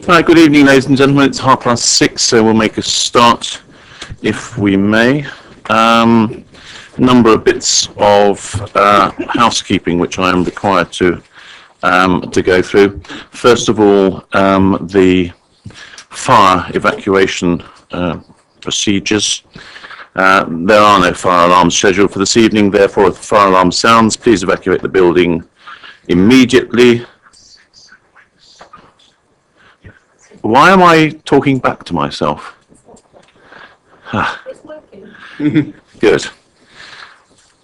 Right, good evening, ladies and gentlemen. It's 6:30, so we'll make a start, if we may. Number of bits of housekeeping which I am required to go through. First of all, the fire evacuation procedures. There are no fire alarms scheduled for this evening. Therefore, if the fire alarm sounds, please evacuate the building immediately. Why am I talking back to myself? It's working. Good.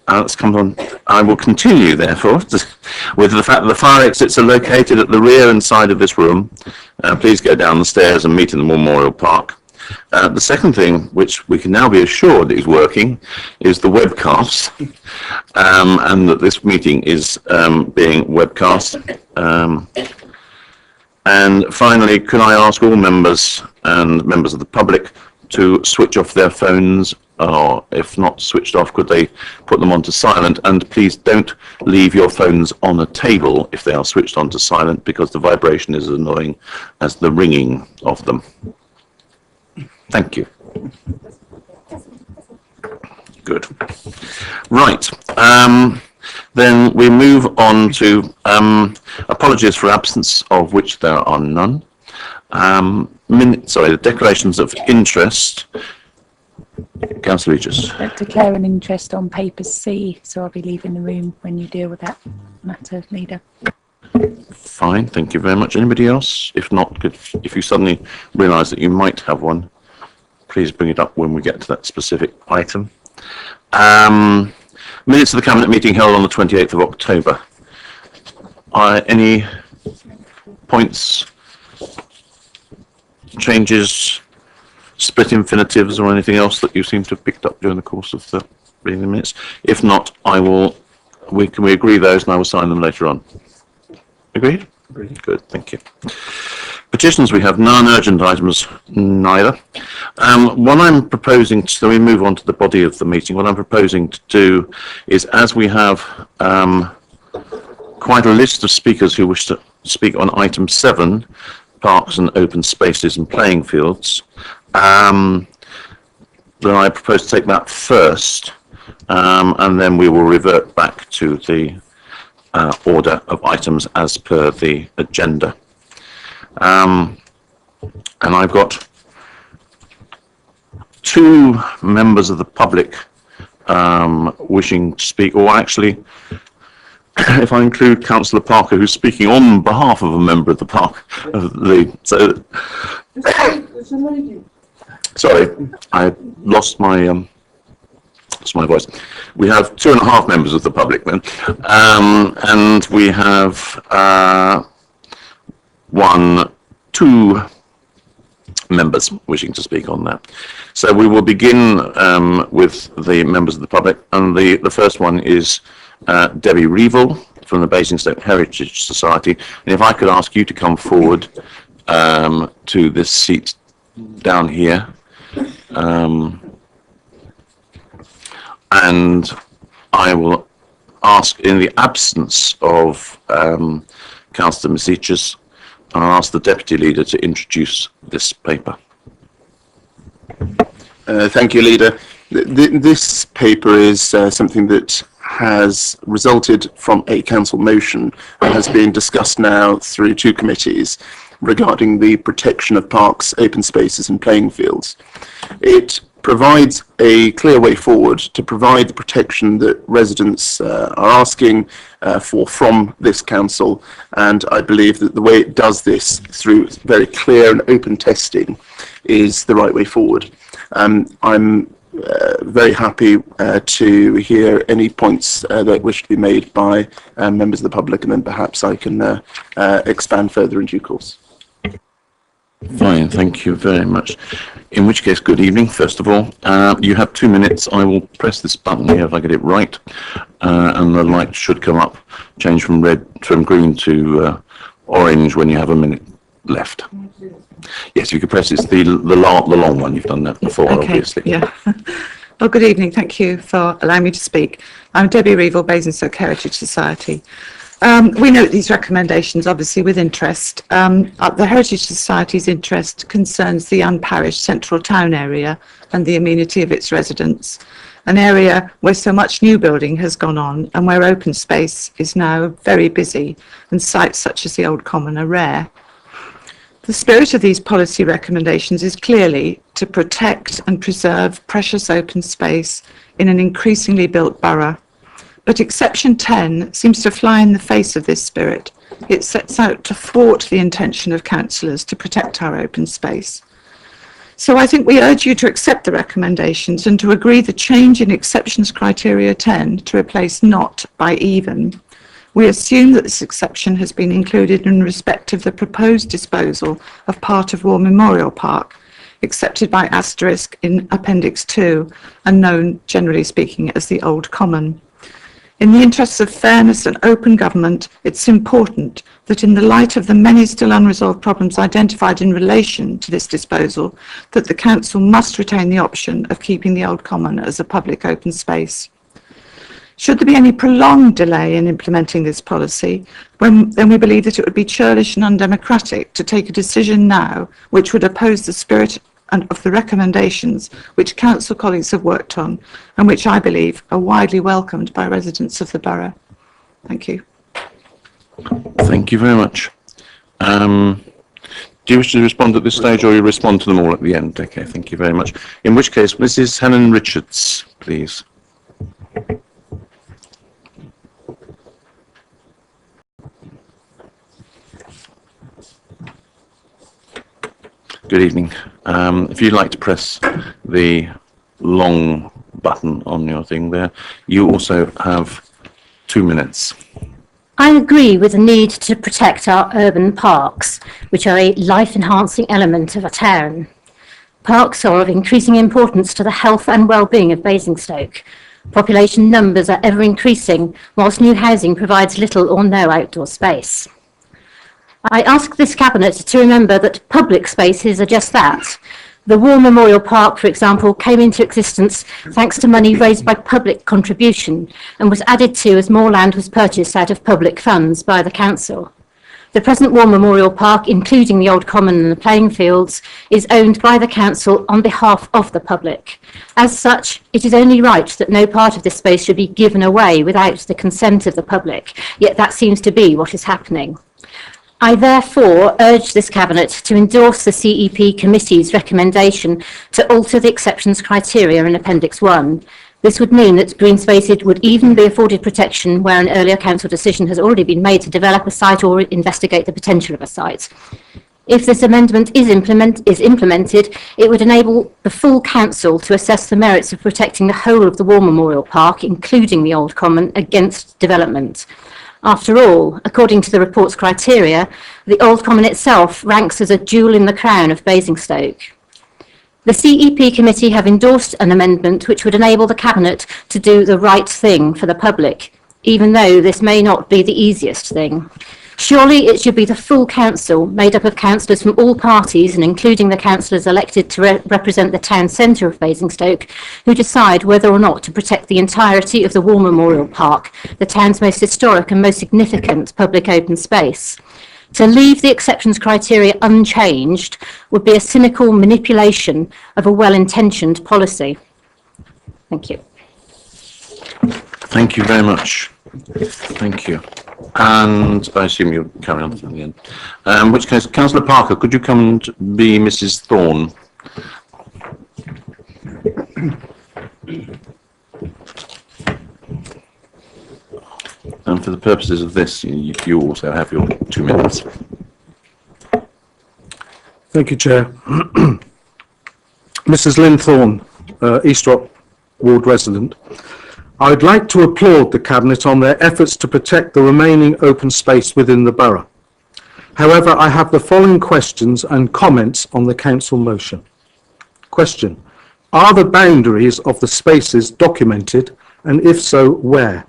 Let's come on. I will continue, therefore, with the fact that the fire exits are located at the rear and side of this room. Please go down the stairs and meet in the Memorial Park. The second thing, which we can now be assured is working, is the webcast, and that this meeting is being webcast. And finally, could I ask all members and members of the public to switch off their phones, or if not switched off, could they put them onto silent? And please don't leave your phones on a table if they are switched onto silent, because the vibration is as annoying as the ringing of them. Thank you. Good. Right. Then we move on to apologies for absence, of which there are none. The declarations of interest. Councillor Regis. Declare an interest on paper C, so I'll be leaving the room when you deal with that matter, Leader. Fine, thank you very much. Anybody else? If not, if you suddenly realise that you might have one, please bring it up when we get to that specific item. Minutes of the Cabinet meeting held on the 28th of October. Any points, changes, split infinitives, or anything else that you seem to have picked up during the course of the reading the minutes? If not, we agree those, and I will sign them later on. Agreed? Agreed. Good, thank you. Petitions, we have none. Urgent items, neither. What I'm proposing, so we move on to the body of the meeting, what I'm proposing to do is, as we have quite a list of speakers who wish to speak on item 7, parks and open spaces and playing fields, then I propose to take that first, and then we will revert back to the order of items as per the agenda. And I've got 2 members of the public wishing to speak, or actually, if I include Councillor Parker, who's speaking on behalf of a member of the park, sorry, I lost my voice. We have 2.5 members of the public then, and we have 2 members wishing to speak on that. So we will begin with the members of the public, and the first one is Debbie Reevell from the Basingstoke Heritage Society. And if I could ask you to come forward to this seat down here, and I will ask, in the absence of Councillor Misichas, I'll ask the Deputy Leader to introduce this paper. Thank you, Leader. This paper is something that has resulted from a council motion and has been discussed now through 2 committees regarding the protection of parks, open spaces and playing fields. It provides a clear way forward to provide the protection that residents are asking for from this council, and I believe that the way it does this through very clear and open testing is the right way forward. I'm very happy to hear any points that wish to be made by members of the public, and then perhaps I can expand further in due course. Fine, thank you very much. In which case, good evening, first of all. You have 2 minutes. I will press this button here if I get it right, and the light should come up, change from green to orange when you have a minute left. Yes, you could press it. It's the long one. You've done that before, okay, obviously. Yeah. Well, good evening. Thank you for allowing me to speak. I'm Debbie Reevell, Basingstoke Heritage Society. We note these recommendations, obviously, with interest. The Heritage Society's interest concerns the unparished central town area and the amenity of its residents, an area where so much new building has gone on and where open space is now very busy and sites such as the Old Common are rare. The spirit of these policy recommendations is clearly to protect and preserve precious open space in an increasingly built borough. But exception 10 seems to fly in the face of this spirit. It sets out to thwart the intention of councillors to protect our open space. So I think we urge you to accept the recommendations and to agree the change in exceptions criteria 10 to replace not by even. We assume that this exception has been included in respect of the proposed disposal of part of War Memorial Park, accepted by asterisk in Appendix 2 and known, generally speaking, as the Old Common. In the interests of fairness and open government, it's important that in the light of the many still unresolved problems identified in relation to this disposal, that the Council must retain the option of keeping the Old Common as a public open space. Should there be any prolonged delay in implementing this policy, then we believe that it would be churlish and undemocratic to take a decision now which would oppose the spirit of the recommendations which council colleagues have worked on and which I believe are widely welcomed by residents of the borough. Thank you. Thank you very much. Do you wish to respond at this stage, or you respond to them all at the end? Okay, thank you very much. In which case, Mrs. Helen Richards, please. Good evening. If you'd like to press the long button on your thing there, you also have 2 minutes. I agree with the need to protect our urban parks, which are a life-enhancing element of a town. Parks are of increasing importance to the health and well-being of Basingstoke. Population numbers are ever increasing, whilst new housing provides little or no outdoor space. I ask this Cabinet to remember that public spaces are just that. The War Memorial Park, for example, came into existence thanks to money raised by public contribution and was added to as more land was purchased out of public funds by the Council. The present War Memorial Park, including the Old Common and the playing fields, is owned by the Council on behalf of the public. As such, it is only right that no part of this space should be given away without the consent of the public, yet that seems to be what is happening. I therefore urge this Cabinet to endorse the CEP Committee's recommendation to alter the exceptions criteria in Appendix 1. This would mean that green spaces would even be afforded protection where an earlier council decision has already been made to develop a site or investigate the potential of a site. If this amendment is implemented, it would enable the full council to assess the merits of protecting the whole of the War Memorial Park, including the Old Common, against development. After all, according to the report's criteria, the Old Common itself ranks as a jewel in the crown of Basingstoke. The CEP Committee have endorsed an amendment which would enable the Cabinet to do the right thing for the public, even though this may not be the easiest thing. Surely it should be the full council, made up of councillors from all parties and including the councillors elected to represent the town centre of Basingstoke, who decide whether or not to protect the entirety of the War Memorial Park, the town's most historic and most significant public open space. To leave the exceptions criteria unchanged would be a cynical manipulation of a well-intentioned policy. Thank you. Thank you very much. Thank you. And I assume you'll carry on to the end. In which case, Councillor Parker, could you come and be Mrs. Thorne? And for the purposes of this, you also have your 2 minutes. Thank you, Chair. Mrs. Lynn Thorne, Eastrop Ward resident. I'd like to applaud the Cabinet on their efforts to protect the remaining open space within the borough. However, I have the following questions and comments on the Council motion. Question: are the boundaries of the spaces documented, and if so, where?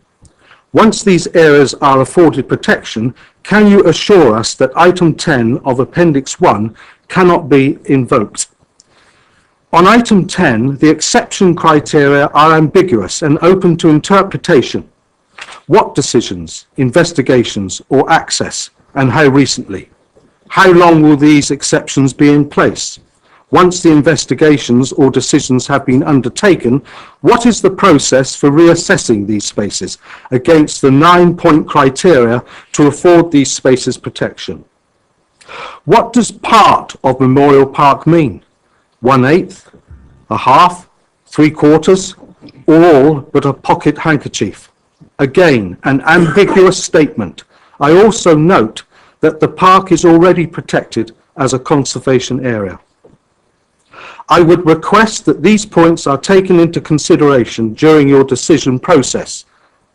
Once these areas are afforded protection, can you assure us that item 10 of Appendix 1 cannot be invoked? On item 10, the exception criteria are ambiguous and open to interpretation. What decisions, investigations or access, and how recently? How long will these exceptions be in place? Once the investigations or decisions have been undertaken, what is the process for reassessing these spaces against the 9-point criteria to afford these spaces protection? What does part of Memorial Park mean? 1/8, a half, 3/4, or all but a pocket handkerchief? Again, an ambiguous statement. I also note that the park is already protected as a conservation area. I would request that these points are taken into consideration during your decision process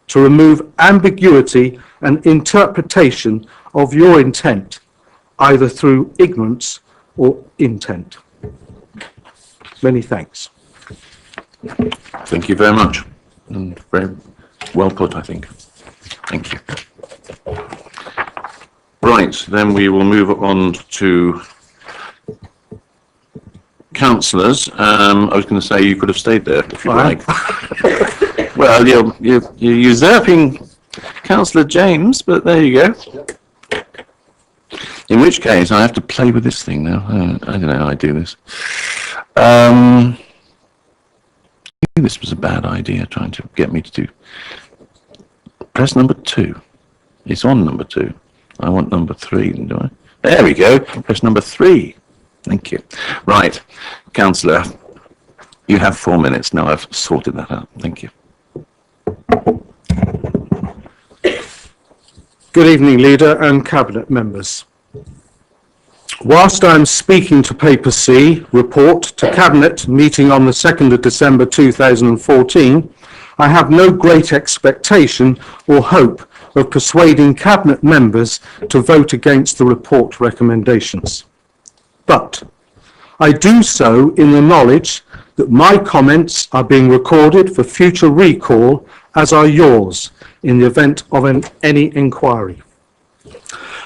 to remove ambiguity and interpretation of your intent, either through ignorance or intent. Many thanks. Thank you very much. And very well put, I think. Thank you. Right, then we will move on to councillors. I was going to say you could have stayed there if you like. Well, you're usurping Councillor James, but there you go. In which case, I have to play with this thing now. I don't know how I do this. I think this was a bad idea, trying to get me to do. Press number 2. It's on number 2. I want number 3, do I? There we go. Press number 3. Thank you. Right, Councillor, you have 4 minutes now. I've sorted that out. Thank you. Good evening, Leader and Cabinet members. Whilst I'm speaking to Paper C, report to Cabinet meeting on the 2nd of December 2014, I have no great expectation or hope of persuading Cabinet members to vote against the report recommendations. But I do so in the knowledge that my comments are being recorded for future recall, as are yours, in the event of any inquiry.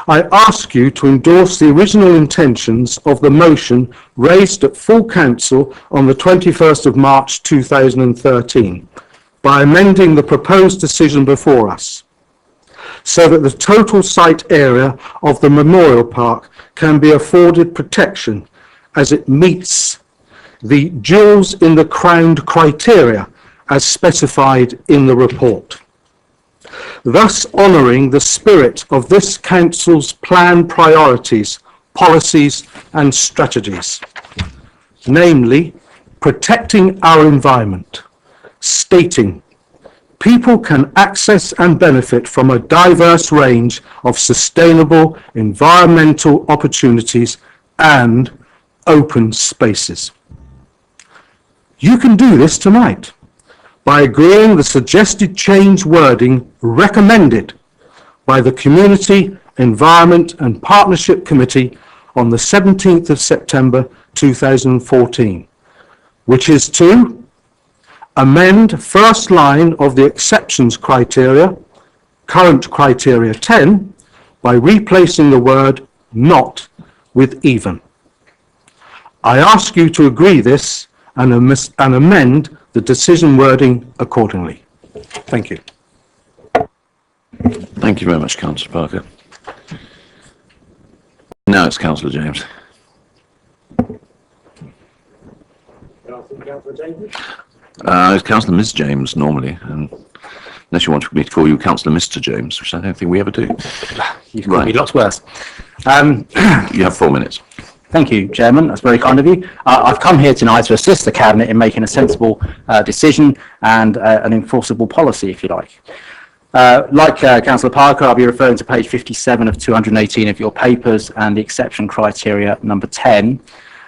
I ask you to endorse the original intentions of the motion raised at full council on the 21st of March 2013 by amending the proposed decision before us, so that the total site area of the Memorial Park can be afforded protection as it meets the jewels in the crown criteria as specified in the report, thus honouring the spirit of this council's plan priorities, policies and strategies, namely protecting our environment, stating people can access and benefit from a diverse range of sustainable environmental opportunities and open spaces. You can do this tonight by agreeing the suggested change wording recommended by the Community, Environment and Partnership Committee on the 17th of September 2014, which is to amend first line of the exceptions criteria, current criteria 10, by replacing the word not with even. I ask you to agree this and amend the decision wording accordingly. Thank you. Thank you very much, Councillor Parker. Now it's Councillor James. It's Councillor Ms. James normally, and unless you want me to call you Councillor Mr. James, which I don't think we ever do. You can call me lots worse. You have 4 minutes. Thank you, Chairman. That's very kind of you. I've come here tonight to assist the Cabinet in making a sensible decision and an enforceable policy, if you like. Like Councillor Parker, I'll be referring to page 57 of 218 of your papers and the exception criteria number 10.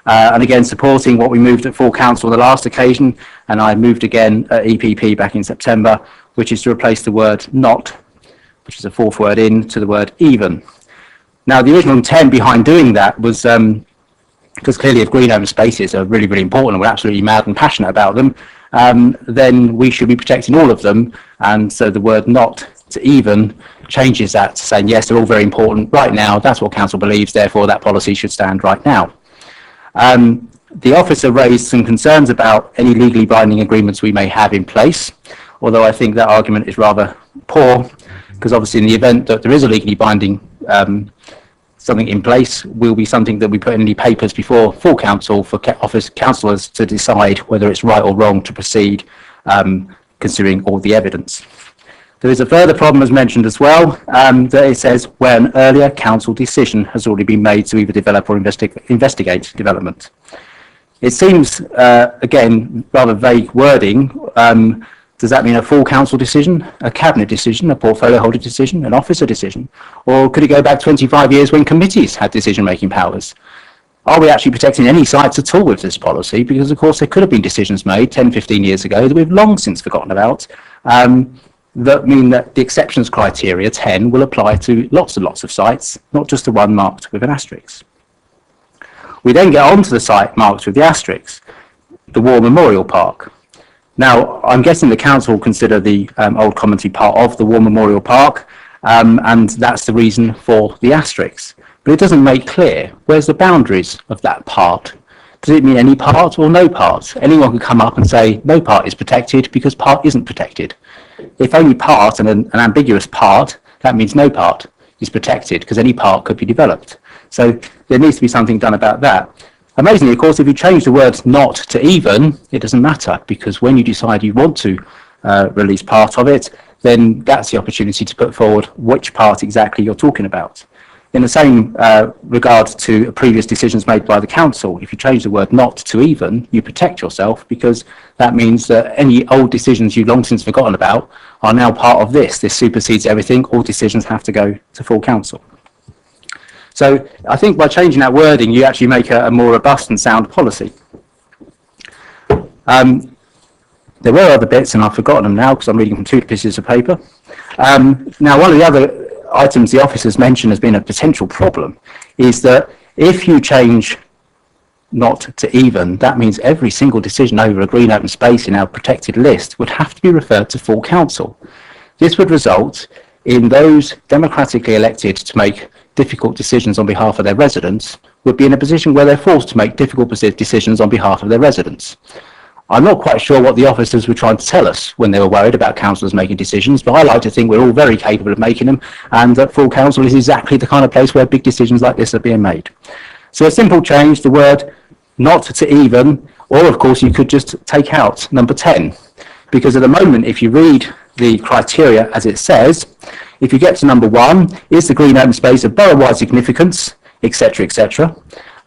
And again, supporting what we moved at full council the last occasion, and I moved again at EPP back in September, which is to replace the word not, which is a fourth word in, to the word even. Now, the original intent behind doing that was because clearly if green open spaces are really, really important and we're absolutely mad and passionate about them, then we should be protecting all of them. And so the word not to even changes that to saying, yes, they're all very important right now. That's what council believes. Therefore, that policy should stand right now. The officer raised some concerns about any legally binding agreements we may have in place. although I think that argument is rather poor, because obviously in the event that there is a legally binding something in place, will be something that we put in the papers before full council for office councillors to decide whether it's right or wrong to proceed, considering all the evidence. There is a further problem, as mentioned as well, that it says where an earlier council decision has already been made to either develop or investigate development. It seems, again, rather vague wording. Does that mean a full council decision, a cabinet decision, a portfolio holder decision, an officer decision? Or could it go back 25 years when committees had decision-making powers? Are we actually protecting any sites at all with this policy? Because, of course, there could have been decisions made 10, 15 years ago that we've long since forgotten about, that mean that the exceptions criteria, 10, will apply to lots and lots of sites, not just the one marked with an asterisk. We then get on to the site marked with the asterisk, the War Memorial Park. Now, I'm guessing the council will consider the Old Common to be part of the War Memorial Park, and that's the reason for the asterisk. But it doesn't make clear where's the boundaries of that part. Does it mean any part or no part? Anyone can come up and say no part is protected because part isn't protected. If only part and an ambiguous part, that means no part is protected because any part could be developed. So there needs to be something done about that. Amazingly, of course, if you change the words not to even, it doesn't matter, because when you decide you want to release part of it, then that's the opportunity to put forward which part exactly you're talking about. In the same regard to previous decisions made by the council, if you change the word not to even, you protect yourself, because that means that any old decisions you've long since forgotten about are now part of this. This supersedes everything. All decisions have to go to full council. So I think by changing that wording, you actually make a more robust and sound policy. There were other bits, and I've forgotten them now because I'm reading from two pieces of paper. Now, one of the other items the officers mentioned as being a potential problem is that if you change not to even, that means every single decision over a green open space in our protected list would have to be referred to full council. This would result in those democratically elected to make difficult decisions on behalf of their residents would be in a position where they're forced to make difficult decisions on behalf of their residents. I'm not quite sure what the officers were trying to tell us when they were worried about councillors making decisions, but I like to think we're all very capable of making them, and that full council is exactly the kind of place where big decisions like this are being made. So a simple change, the word not to even, or of course you could just take out number 10, because at the moment if you read the criteria as it says, if you get to number 1, is the green open space of borough-wide significance, etc., etc.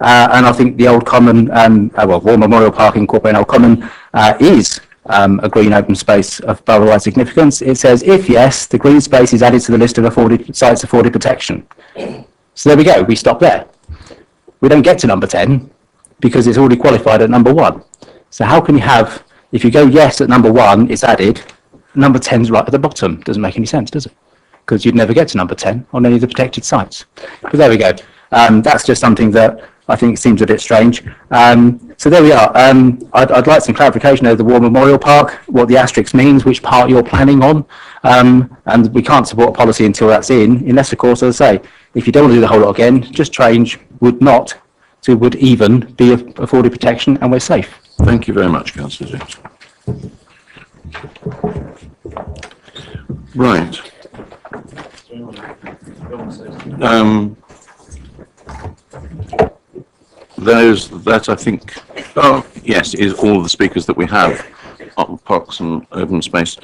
And I think the Old Common, War Memorial Park incorporating Old Common is a green open space of borough-wide significance. It says, if yes, the green space is added to the list of sites afforded protection. So there we go, we stop there. We don't get to number 10 because it's already qualified at number 1. So how can you have, if you go yes at number 1, it's added, number 10's right at the bottom? Doesn't make any sense, does it? Because you'd never get to number 10 on any of the protected sites. But there we go. That's just something that I think seems a bit strange. So there we are. I'd like some clarification over the War Memorial Park, what the asterisk means, which part you're planning on. And we can't support a policy until that's in, unless, of course, as I say, if you don't want to do the whole lot again, just change would not to would even be afforded protection, and we're safe. Thank you very much, Councillor James. Right. That I think, oh yes, is all the speakers that we have on parks and open space.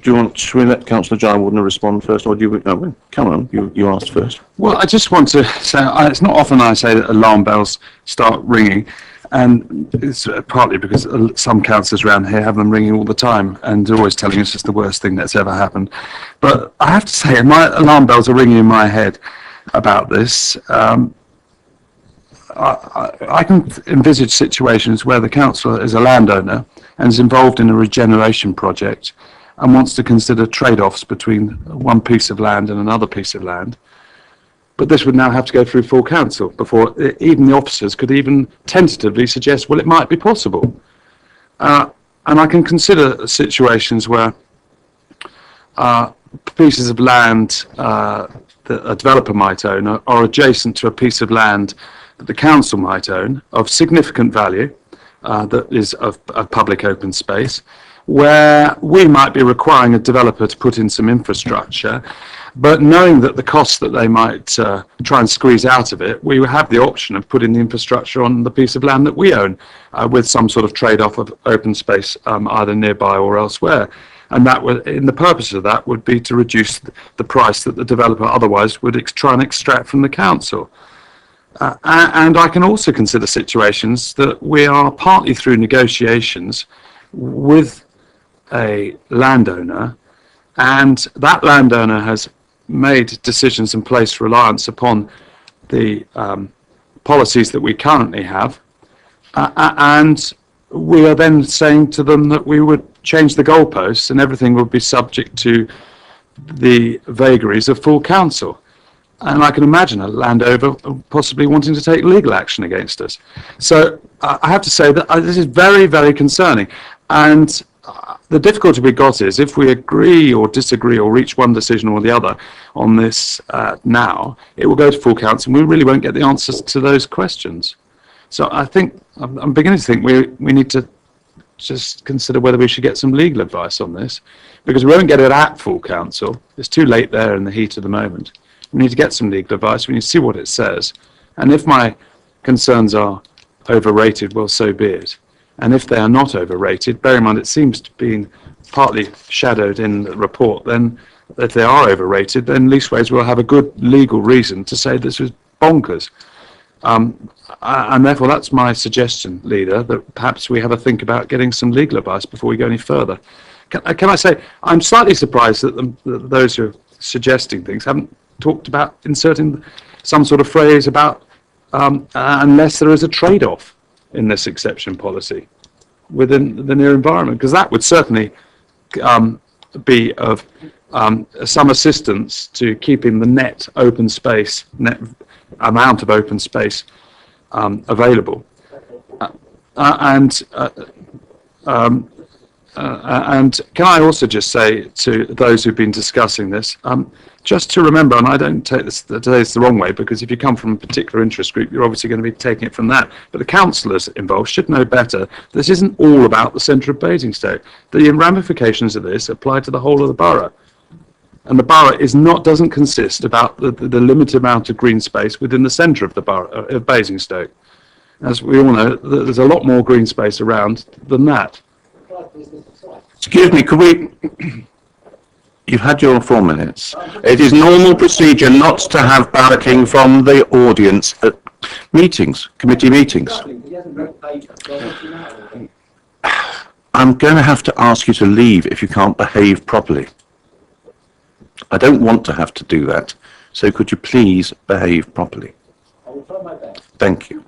Should we let Councillor Jayawardena respond first, or do you? No, come on, you asked first. Well, I just want to say, it's not often I say that alarm bells start ringing, and it's partly because some councillors around here have them ringing all the time, and they're always telling us it's the worst thing that's ever happened. But I have to say, my alarm bells are ringing in my head about this. I can envisage situations where the councillor is a landowner and is involved in a regeneration project and wants to consider trade-offs between one piece of land and another piece of land. But this would now have to go through full council before even the officers could even tentatively suggest, well, it might be possible. And I can consider situations where pieces of land that a developer might own are adjacent to a piece of land that the council might own of significant value, that is of public open space, where we might be requiring a developer to put in some infrastructure, but knowing that the costs that they might try and squeeze out of it, we have the option of putting the infrastructure on the piece of land that we own with some sort of trade-off of open space either nearby or elsewhere. And that would, in the purpose of that, would be to reduce the price that the developer otherwise would try and extract from the council. And I can also consider situations that we are partly through negotiations with a landowner, and that landowner has made decisions and placed reliance upon the policies that we currently have, and we are then saying to them that we would change the goalposts and everything would be subject to the vagaries of full council. And I can imagine a landowner possibly wanting to take legal action against us. So I have to say that this is very, very concerning. And the difficulty we got is if we agree or disagree or reach one decision or the other on this now, it will go to full council and we really won't get the answers to those questions. So I think, I'm beginning to think we need to just consider whether we should get some legal advice on this, because we won't get it at full council. It's too late there in the heat of the moment. We need to get some legal advice. We need to see what it says. And if my concerns are overrated, well, so be it. And if they are not overrated, bear in mind it seems to be partly shadowed in the report, then if they are overrated, then Leaseways will have a good legal reason to say this was bonkers. And therefore that's my suggestion, Leader, that perhaps we have a think about getting some legal advice before we go any further. Can I say, I'm slightly surprised that those who are suggesting things haven't talked about inserting some sort of phrase about unless there is a trade-off in this exception policy within the near environment, because that would certainly be of some assistance to keeping the net open space, net amount of open space available. And can I also just say to those who've been discussing this, just to remember, and I don't take this the wrong way, because if you come from a particular interest group, you're obviously going to be taking it from that. But the councillors involved should know better. This isn't all about the centre of Basingstoke. The ramifications of this apply to the whole of the borough. And the borough doesn't consist about the limited amount of green space within the centre of the borough of Basingstoke. As we all know, there's a lot more green space around than that. Excuse me, could we... You've had your 4 minutes. It is normal procedure not to have barracking from the audience at meetings, committee meetings. I'm going to have to ask you to leave if you can't behave properly. I don't want to have to do that, so could you please behave properly? I will try my best. Thank you.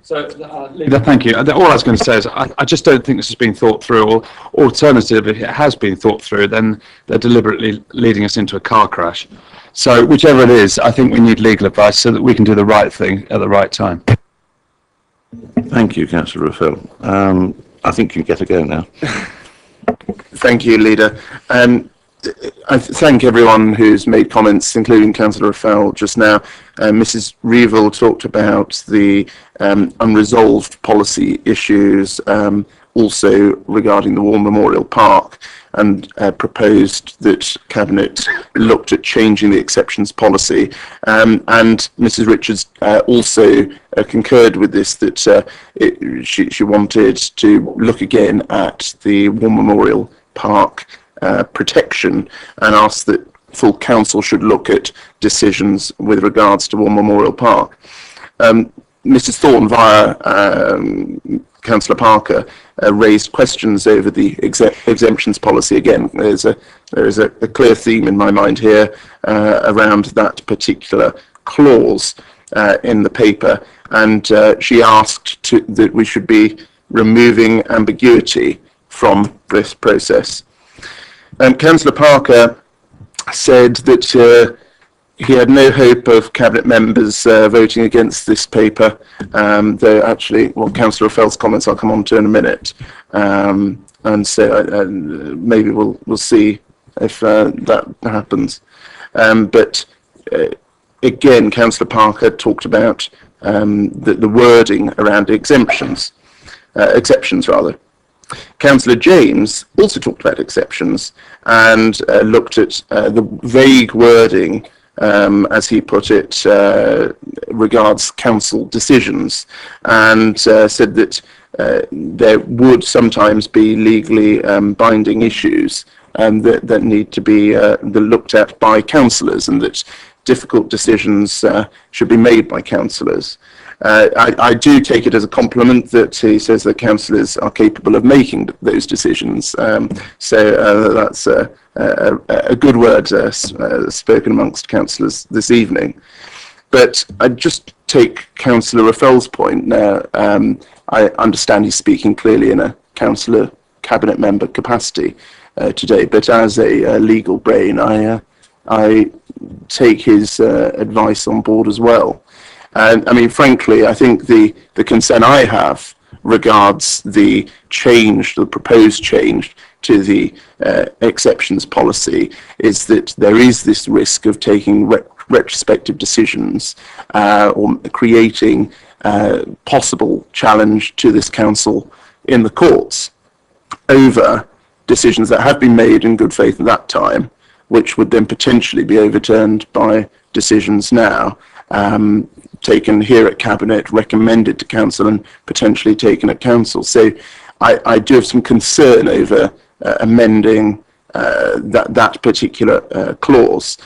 So, Leader, thank you. All I was going to say is I just don't think this has been thought through, or alternative, if it has been thought through, then they're deliberately leading us into a car crash. So whichever it is, I think we need legal advice so that we can do the right thing at the right time. Thank you, Councillor Ruffell. I think you get a go now. Thank you, Leader. I thank everyone who's made comments, including Councillor Ruffell just now. Mrs. Reevell talked about the unresolved policy issues, also regarding the War Memorial Park, and proposed that Cabinet looked at changing the exceptions policy. And Mrs. Richards also concurred with this, that she wanted to look again at the War Memorial Park protection, and asked that full council should look at decisions with regards to War Memorial Park. Mrs. Thornton via Councillor Parker raised questions over the exemptions policy. Again, there is a clear theme in my mind here around that particular clause in the paper, and she asked that we should be removing ambiguity from this process. Councillor Parker said that he had no hope of Cabinet members voting against this paper, though actually, well, Councillor Ruffell's comments I'll come on to in a minute, and so maybe we'll see if that happens. But again, Councillor Parker talked about the wording around exceptions rather. Councillor James also talked about exceptions and looked at the vague wording, as he put it, regards council decisions, and said that there would sometimes be legally binding issues that need to be looked at by councillors, and that difficult decisions should be made by councillors. I do take it as a compliment that he says that councillors are capable of making those decisions. So that's a good word spoken amongst councillors this evening. But I just take Councillor Raffel's point now. I understand he's speaking clearly in a councillor cabinet member capacity today, but as a legal brain, I take his advice on board as well. And I mean, frankly, I think the concern I have regards the proposed change to the exceptions policy is that there is this risk of taking retrospective decisions or creating possible challenge to this council in the courts over decisions that have been made in good faith at that time, which would then potentially be overturned by decisions now taken here at Cabinet, recommended to Council and potentially taken at Council. So I do have some concern over amending that particular clause.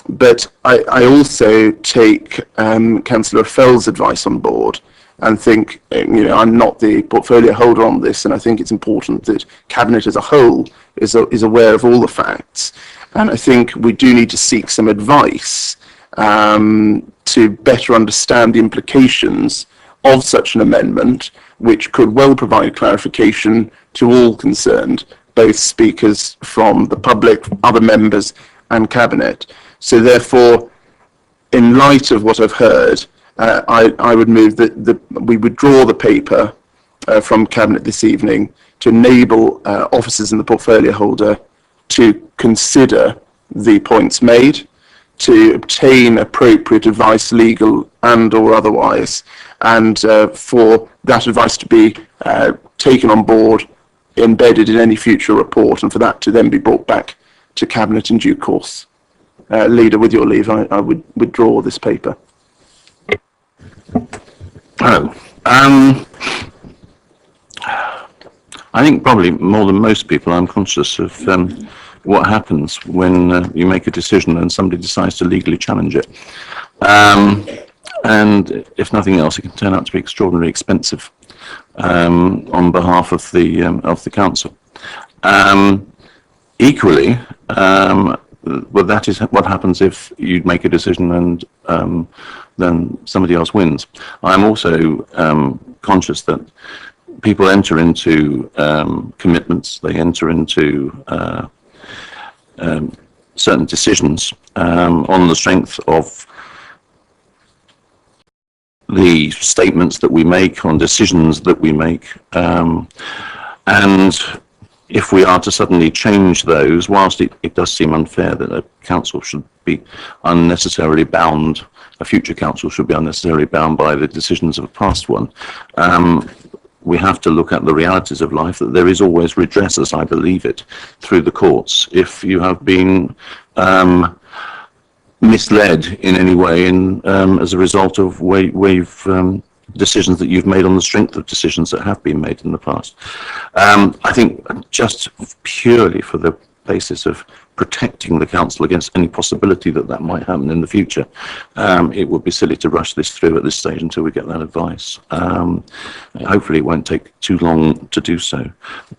But I also take Councillor Fell's advice on board and think, I'm not the portfolio holder on this, and I think it's important that Cabinet as a whole is aware of all the facts. And I think we do need to seek some advice to better understand the implications of such an amendment, which could well provide clarification to all concerned, both speakers from the public, other members and Cabinet. So therefore, in light of what I've heard, I would move that we withdraw the paper from Cabinet this evening to enable officers and the portfolio holder to consider the points made, to obtain appropriate advice, legal and or otherwise, and for that advice to be taken on board, embedded in any future report, and for that to then be brought back to Cabinet in due course. Leader, with your leave, I would withdraw this paper. I think probably more than most people, I'm conscious of what happens when you make a decision and somebody decides to legally challenge it. And if nothing else, it can turn out to be extraordinarily expensive on behalf of the council. Equally, well, that is what happens if you make a decision and then somebody else wins. I'm also conscious that people enter into commitments, they enter into certain decisions on the strength of the statements that we make, on decisions that we make, and if we are to suddenly change those, whilst it does seem unfair that a council should be unnecessarily bound, a future council should be unnecessarily bound by the decisions of a past one, we have to look at the realities of life, that there is always redress, as I believe it, through the courts. If you have been misled in any way as a result of decisions that you've made on the strength of decisions that have been made in the past. I think just purely for the basis of protecting the council against any possibility that might happen in the future, it would be silly to rush this through at this stage until we get that advice. Hopefully it won't take too long to do so,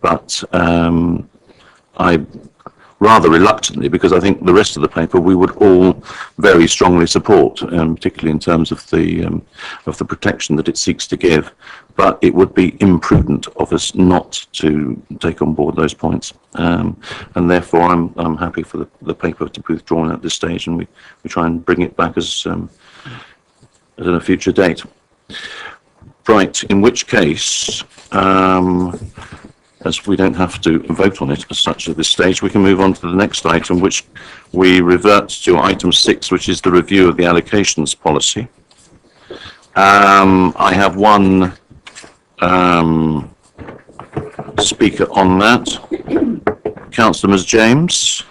but I rather reluctantly, because I think the rest of the paper we would all very strongly support, particularly in terms of the protection that it seeks to give. But it would be imprudent of us not to take on board those points, and therefore I'm happy for the paper to be withdrawn at this stage, and we try and bring it back as at a future date. Right. In which case. as we don't have to vote on it as such at this stage, we can move on to the next item, which we revert to item 6, which is the review of the allocations policy. I have one speaker on that. Councillor Ms James,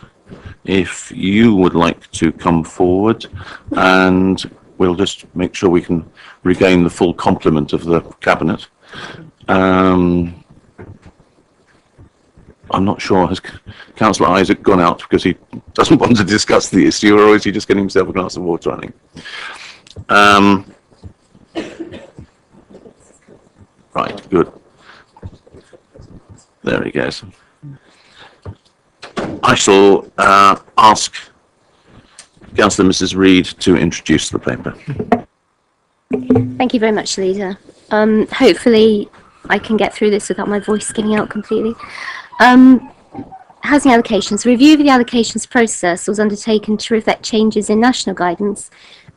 if you would like to come forward, and we'll just make sure we can regain the full complement of the Cabinet. I'm not sure, has Councillor Isaac gone out because he doesn't want to discuss the issue, or is he just getting himself a glass of water, I think? Right, good. There he goes. I shall ask Councillor Mrs Reid to introduce the paper. Thank you very much, Leader. Hopefully I can get through this without my voice giving out completely. Housing allocations. A review of the allocations process was undertaken to reflect changes in national guidance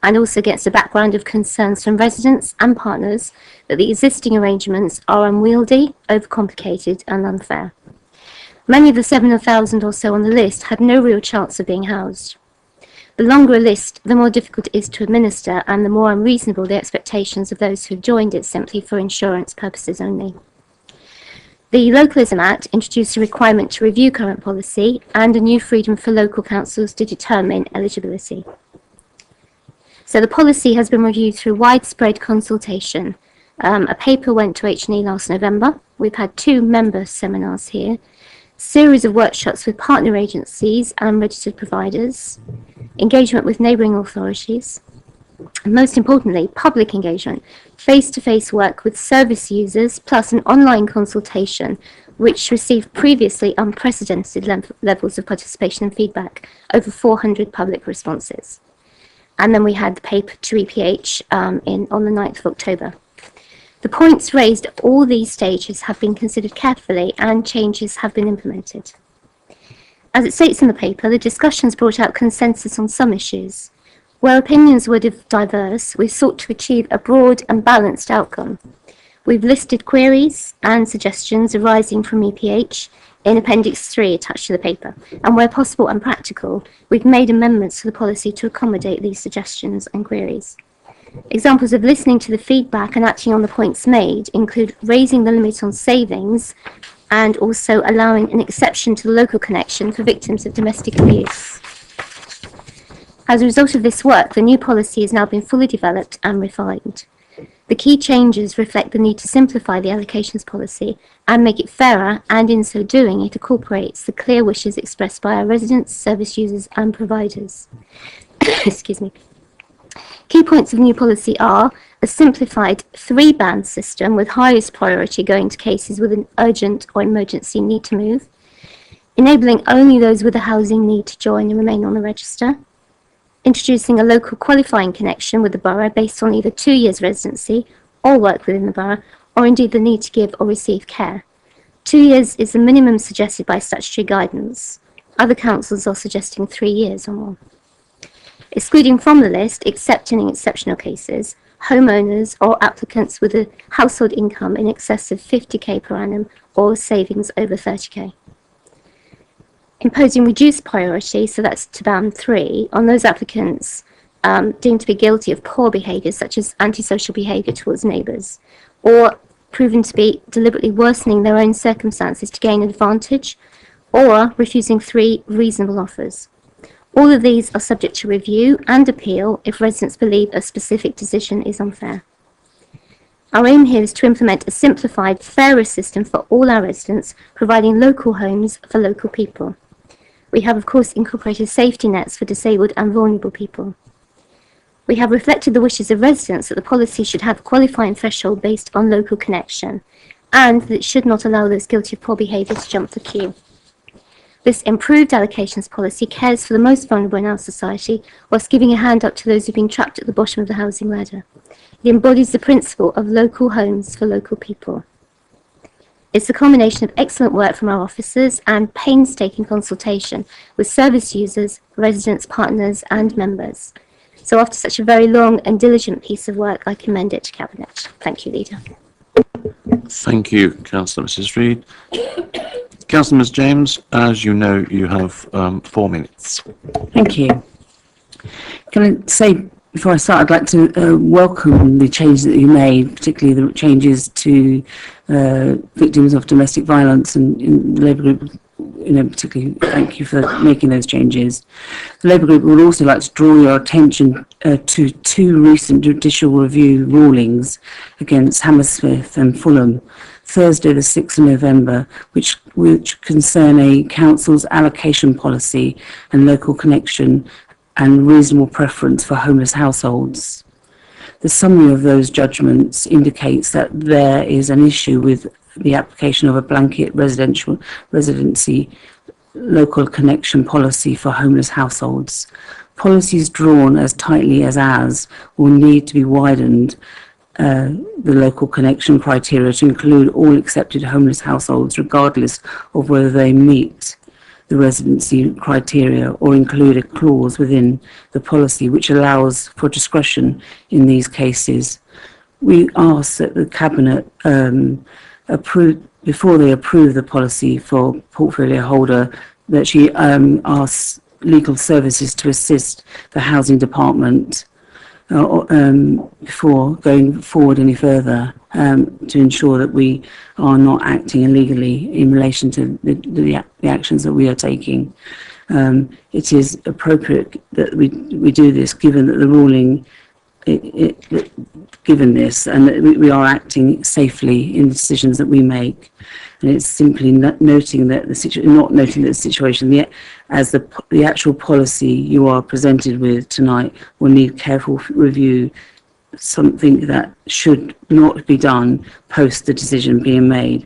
and also against a background of concerns from residents and partners that the existing arrangements are unwieldy, overcomplicated and unfair. Many of the 7,000 or so on the list had no real chance of being housed. The longer a list, the more difficult it is to administer and the more unreasonable the expectations of those who have joined it simply for insurance purposes only. The Localism Act introduced a requirement to review current policy and a new freedom for local councils to determine eligibility. So the policy has been reviewed through widespread consultation. A paper went to H&E last November. We've had 2 member seminars here, series of workshops with partner agencies and registered providers, engagement with neighbouring authorities, and most importantly, public engagement, face-to-face work with service users, plus an online consultation, which received previously unprecedented levels of participation and feedback, over 400 public responses. And then we had the paper to EPH on the 9th of October. The points raised at all these stages have been considered carefully and changes have been implemented. As it states in the paper, the discussions brought out consensus on some issues. Where opinions were diverse, we sought to achieve a broad and balanced outcome. We've listed queries and suggestions arising from EPH in Appendix 3 attached to the paper, and where possible and practical, we've made amendments to the policy to accommodate these suggestions and queries. Examples of listening to the feedback and acting on the points made include raising the limit on savings and also allowing an exception to the local connection for victims of domestic abuse. As a result of this work, the new policy has now been fully developed and refined. The key changes reflect the need to simplify the allocations policy and make it fairer, and in so doing, it incorporates the clear wishes expressed by our residents, service users and providers. Excuse me. Key points of new policy are a simplified 3-band system with highest priority going to cases with an urgent or emergency need to move, enabling only those with a housing need to join and remain on the register, introducing a local qualifying connection with the borough based on either 2 years residency or work within the borough, or indeed the need to give or receive care. 2 years is the minimum suggested by statutory guidance. Other councils are suggesting 3 years or more. Excluding from the list, except in exceptional cases, homeowners or applicants with a household income in excess of 50k per annum or savings over 30k. Imposing reduced priority, so that's to band 3, on those applicants deemed to be guilty of poor behaviours such as antisocial behaviour towards neighbours, or proven to be deliberately worsening their own circumstances to gain advantage, or refusing 3 reasonable offers. All of these are subject to review and appeal if residents believe a specific decision is unfair. Our aim here is to implement a simplified, fairer system for all our residents, providing local homes for local people. We have, of course, incorporated safety nets for disabled and vulnerable people. We have reflected the wishes of residents that the policy should have a qualifying threshold based on local connection, and that it should not allow those guilty of poor behaviour to jump the queue. This improved allocations policy cares for the most vulnerable in our society, whilst giving a hand up to those who've been trapped at the bottom of the housing ladder. It embodies the principle of local homes for local people. It's a combination of excellent work from our officers and painstaking consultation with service users, residents, partners and members. So after such a very long and diligent piece of work, I commend it to Cabinet. Thank you, Leader. Thank you, Councillor Mrs. Reid. Councillor Ms. James, as you know, you have 4 minutes. Thank you. Can I say, before I start, I'd like to welcome the changes that you made, particularly the changes to victims of domestic violence, and in the Labour Group, particularly thank you for making those changes. The Labour Group would also like to draw your attention to 2 recent judicial review rulings against Hammersmith and Fulham, Thursday the 6th of November, which concern a council's allocation policy and local connection and reasonable preference for homeless households. The summary of those judgments indicates that there is an issue with the application of a blanket residency local connection policy for homeless households. Policies drawn as tightly as ours will need to be widened, the local connection criteria to include all accepted homeless households, regardless of whether they meet the residency criteria, or include a clause within the policy which allows for discretion in these cases. We ask that the Cabinet before they approve the policy for portfolio holder, that she asks legal services to assist the Housing Department before going forward any further, to ensure that we are not acting illegally in relation to the actions that we are taking. It is appropriate that we do this, given that the ruling, given this, and that we are acting safely in the decisions that we make. And it's simply noting that the situation, as the actual policy you are presented with tonight will need careful review, something that should not be done post the decision being made,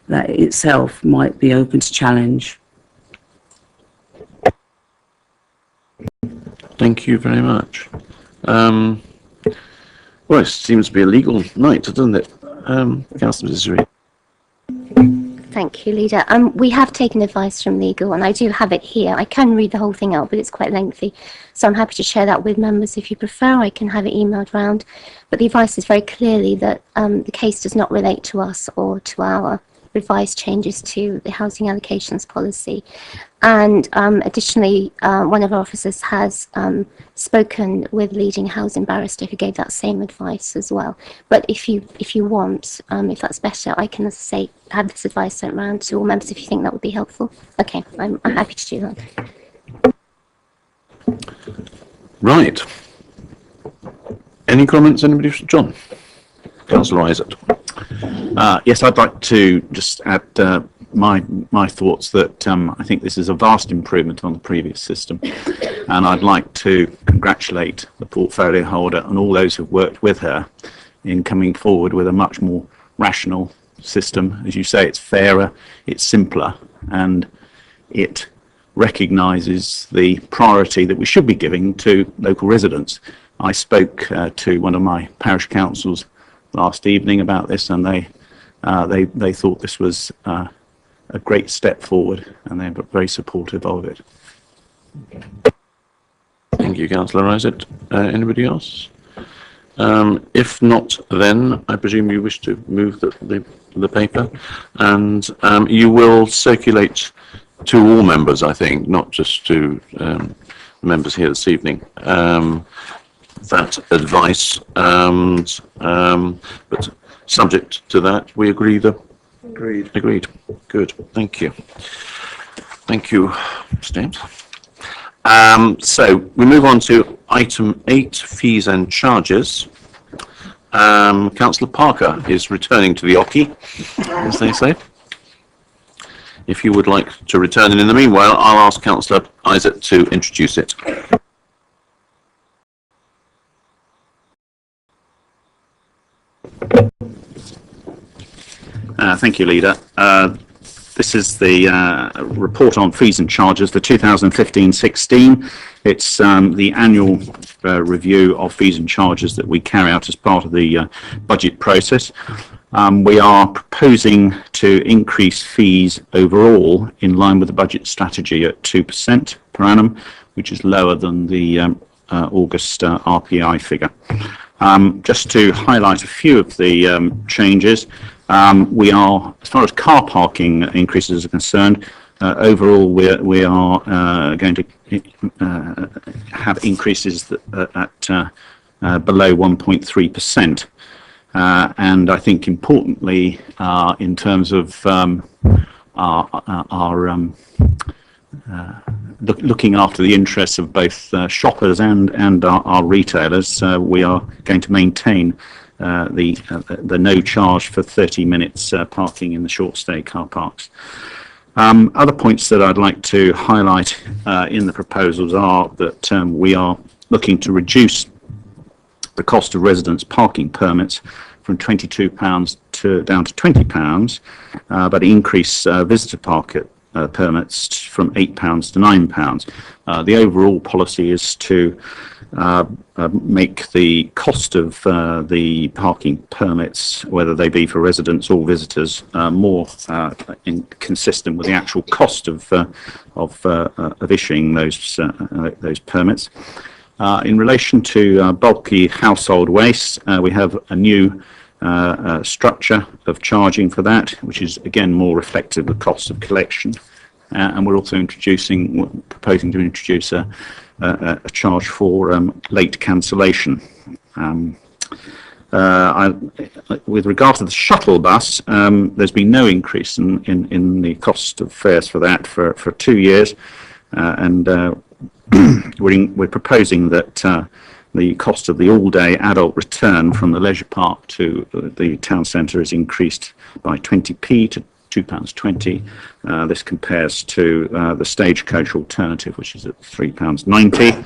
that itself might be open to challenge. Thank you very much. Well, it seems to be a legal night, doesn't it? Councillor Mrs. Reid. Thank you, Leader. We have taken advice from legal, and I do have it here. I can read the whole thing out, but it's quite lengthy. So I'm happy to share that with members if you prefer. I can have it emailed round. But the advice is very clearly that the case does not relate to us or to our revised changes to the housing allocations policy. And additionally, one of our officers has spoken with leading housing barrister who gave that same advice as well. But if you want, if that's better, I can, as I say, have this advice sent round to all members if you think that would be helpful. Okay, I'm happy to do that. Right. Any comments, anybody? John? Councillor Isaac. Yes, I'd like to just add my thoughts that I think this is a vast improvement on the previous system, and I'd like to congratulate the portfolio holder and all those who've worked with her in coming forward with a much more rational system. As you say, it's fairer, it's simpler, and it recognises the priority that we should be giving to local residents. I spoke to one of my parish councils last evening about this, and they thought this was a great step forward, and they're very supportive of it. Thank you, Councillor Isaac. Anybody else? If not, then I presume you wish to move the paper, and you will circulate to all members, I think, not just to members here this evening, that advice, but subject to that, we agree that. Agreed. Good. Thank you. Thank you, Mr. James. So we move on to item 8, fees and charges. Councillor Parker is returning to the occupy, as they say. If you would like to return, and in the meanwhile, I'll ask Councillor Isaac to introduce it. Thank you, Leader. This is the report on fees and charges for 2015-16. It's the annual review of fees and charges that we carry out as part of the budget process. We are proposing to increase fees overall in line with the budget strategy at 2% per annum, which is lower than the August RPI figure. Just to highlight a few of the changes, we are, as far as car parking increases are concerned, overall we are going to have increases at below 1.3%. And I think importantly, in terms of looking after the interests of both shoppers and our retailers, we are going to maintain the no charge for 30 minutes parking in the short stay car parks. Other points that I'd like to highlight in the proposals are that we are looking to reduce the cost of residents' parking permits from £22 down to £20, but increase visitor permits from £8 to £9. The overall policy is to make the cost of the parking permits, whether they be for residents or visitors, more consistent with the actual cost of issuing those permits. In relation to bulky household waste, we have a new structure of charging for that, which is again more reflective of the cost of collection. And we're also proposing to introduce a charge for late cancellation. With regard to the shuttle bus, there's been no increase in the cost of fares for that for 2 years, and we're proposing that the cost of the all-day adult return from the leisure park to the town centre is increased by 20p to £2.20. This compares to the stagecoach alternative, which is at £3.90.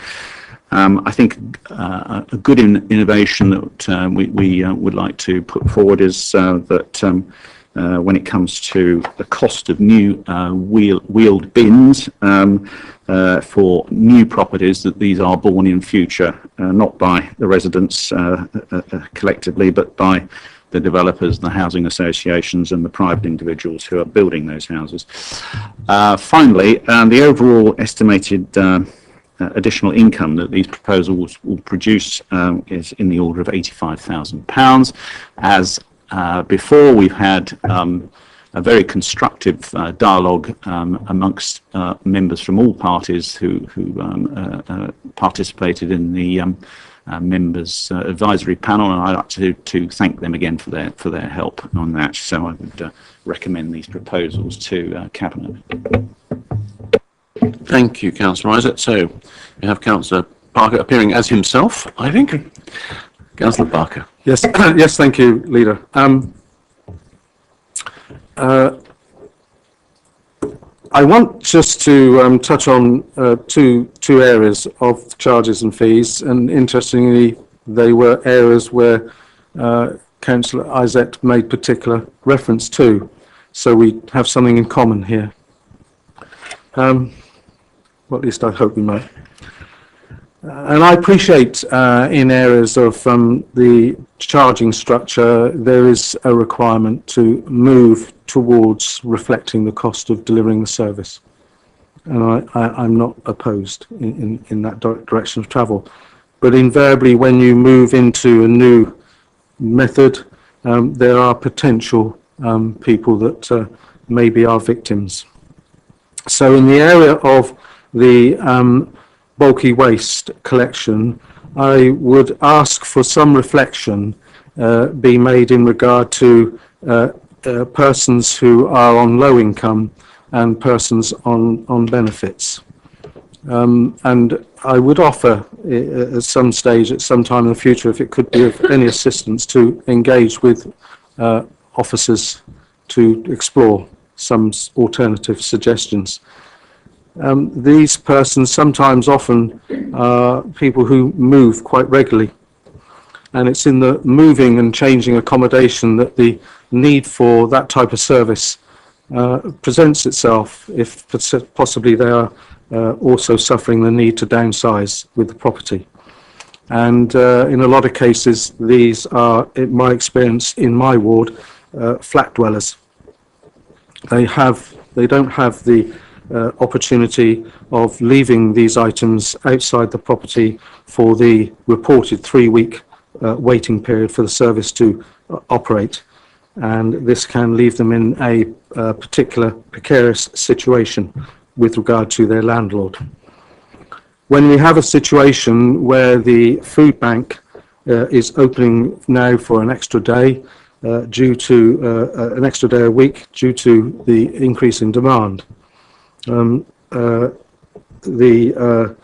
I think a good innovation that we would like to put forward is that when it comes to the cost of new wheeled bins for new properties, that these are borne in future, not by the residents collectively, but by the developers, the housing associations and the private individuals who are building those houses. Finally, the overall estimated additional income that these proposals will produce is in the order of £85,000. As before, we've had a very constructive dialogue amongst members from all parties who participated in the members advisory panel, and I'd like to thank them again for their help on that. So I would recommend these proposals to Cabinet. Thank you, Councillor Isaac. So we have Councillor Parker appearing as himself, I think. Councillor Parker. Yes, yes, thank you, Leader. I want just to touch on two areas of charges and fees, and interestingly, they were areas where Councillor Isaac made particular reference to, so we have something in common here. Well, at least I hope we might. And I appreciate in areas of the charging structure, there is a requirement to move towards reflecting the cost of delivering the service. And I'm not opposed in that direction of travel. But invariably, when you move into a new method, there are potential people that maybe are victims. So in the area of the bulky waste collection, I would ask for some reflection be made in regard to persons who are on low income and persons on benefits. And I would offer at some stage, at some time in the future, if it could be of any assistance, to engage with officers to explore some alternative suggestions. These persons sometimes often are people who move quite regularly, and it's in the moving and changing accommodation that the need for that type of service presents itself, if possibly they are also suffering the need to downsize with the property. And in a lot of cases, these are, in my experience in my ward, flat dwellers. They don't have the opportunity of leaving these items outside the property for the reported 3-week waiting period for the service to operate, and this can leave them in a particular precarious situation with regard to their landlord. When we have a situation where the food bank is opening now for an extra day due to an extra day a week due to the increase in demand, the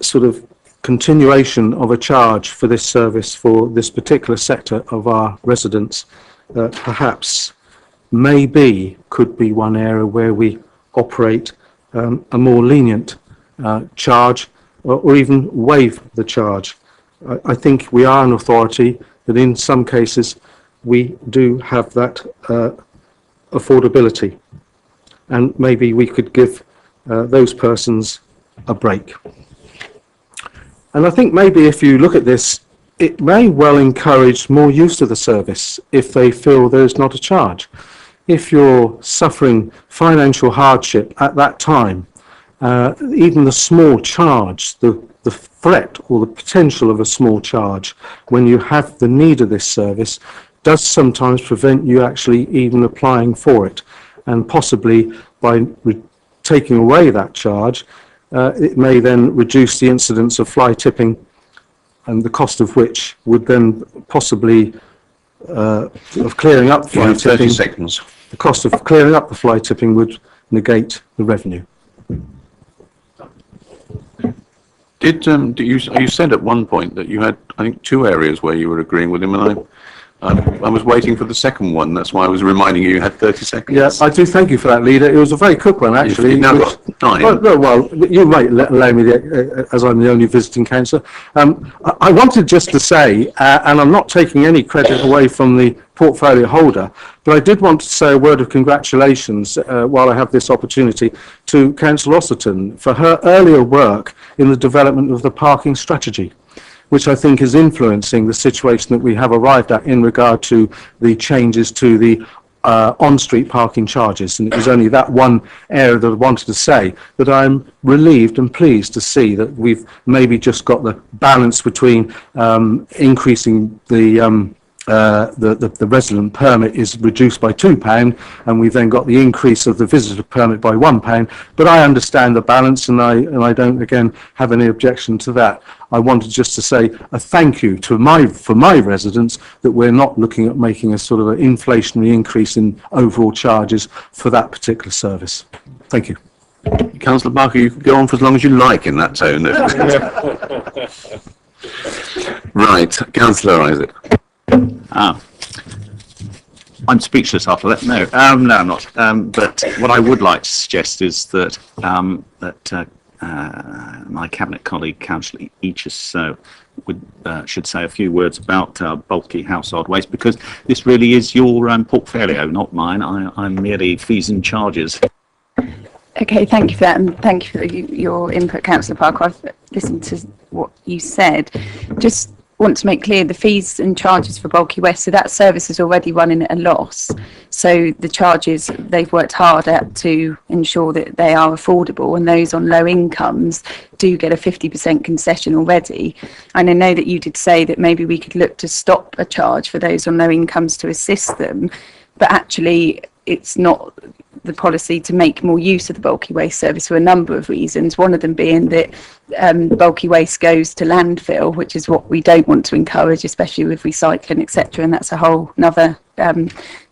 sort of continuation of a charge for this service for this particular sector of our residents perhaps could be one area where we operate a more lenient charge or even waive the charge. I think we are an authority that in some cases we do have that affordability, and maybe we could give those persons a break. And I think maybe if you look at this, it may well encourage more use of the service if they feel there is not a charge. If you're suffering financial hardship at that time, even the small charge, the threat or the potential of a small charge when you have the need of this service does sometimes prevent you actually even applying for it. And possibly by taking away that charge, it may then reduce the incidence of fly tipping, and the cost of which would then possibly of clearing up fly tipping. 30 seconds. The cost of clearing up the fly tipping would negate the revenue. You said at one point that you had, I think, 2 areas where you were agreeing with him, and I was waiting for the second one. That's why I was reminding you had 30 seconds. Yes, I do thank you for that, Leader. It was a very quick one, actually. You've now got 9. Well, you might allow me, as I'm the only visiting councillor. I wanted just to say, and I'm not taking any credit away from the portfolio holder, but I did want to say a word of congratulations while I have this opportunity to Councillor Osserton for her earlier work in the development of the parking strategy, which I think is influencing the situation that we have arrived at in regard to the changes to the on-street parking charges. And it was only that one area that I wanted to say that I'm relieved and pleased to see that we've maybe just got the balance between increasing the resident permit is reduced by £2, and we've then got the increase of the visitor permit by £1. But I understand the balance, and I don't again have any objection to that. I wanted just to say a thank you to for my residents that we're not looking at making a sort of an inflationary increase in overall charges for that particular service. Thank you. Councillor Barker, you can go on for as long as you like in that tone. Right, Councillor Isaac. I'm speechless after that. No, no, I'm not. But what I would like to suggest is that my cabinet colleague, Councillor Eachus, should say a few words about bulky household waste, because this really is your portfolio, not mine. I'm merely fees and charges. Okay, thank you for that, and thank you for your input, Councillor Parker. I've listened to what you said. Just want to make clear the fees and charges for bulky waste, so that service is already running at a loss, so the charges they've worked hard at to ensure that they are affordable, and those on low incomes do get a 50% concession already. And I know that you did say that maybe we could look to stop a charge for those on low incomes to assist them, but actually it's not the policy to make more use of the bulky waste service for a number of reasons, one of them being that bulky waste goes to landfill, which is what we don't want to encourage, especially with recycling, etc., and that's a whole another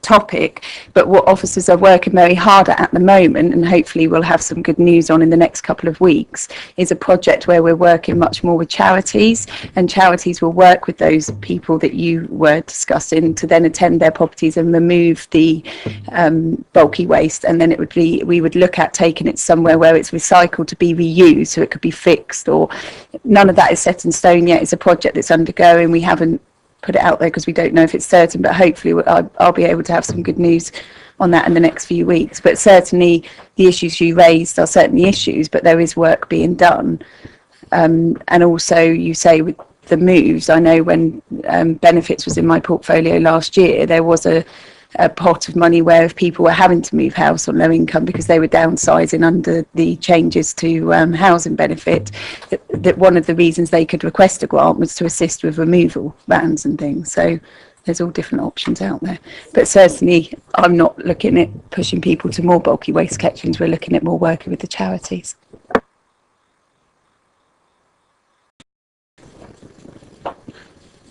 topic. But what officers are working very hard at the moment, and hopefully we'll have some good news on in the next couple of weeks, is a project where we're working much more with charities, and charities will work with those people that you were discussing to then attend their properties and remove the bulky waste, and then we would look at taking it somewhere where it's recycled to be reused, so it could be fixed, or none of that is set in stone yet. It's a project that's undergoing. We haven't put it out there because we don't know if it's certain, but hopefully I'll be able to have some good news on that in the next few weeks. But certainly the issues you raised are certainly issues, but there is work being done. And also you say with the moves, I know when Benefits was in my portfolio last year, there was a a pot of money where if people were having to move house on low income because they were downsizing under the changes to housing benefit, that one of the reasons they could request a grant was to assist with removal vans and things. So there's all different options out there. But certainly, I'm not looking at pushing people to more bulky waste collections. We're looking at more working with the charities.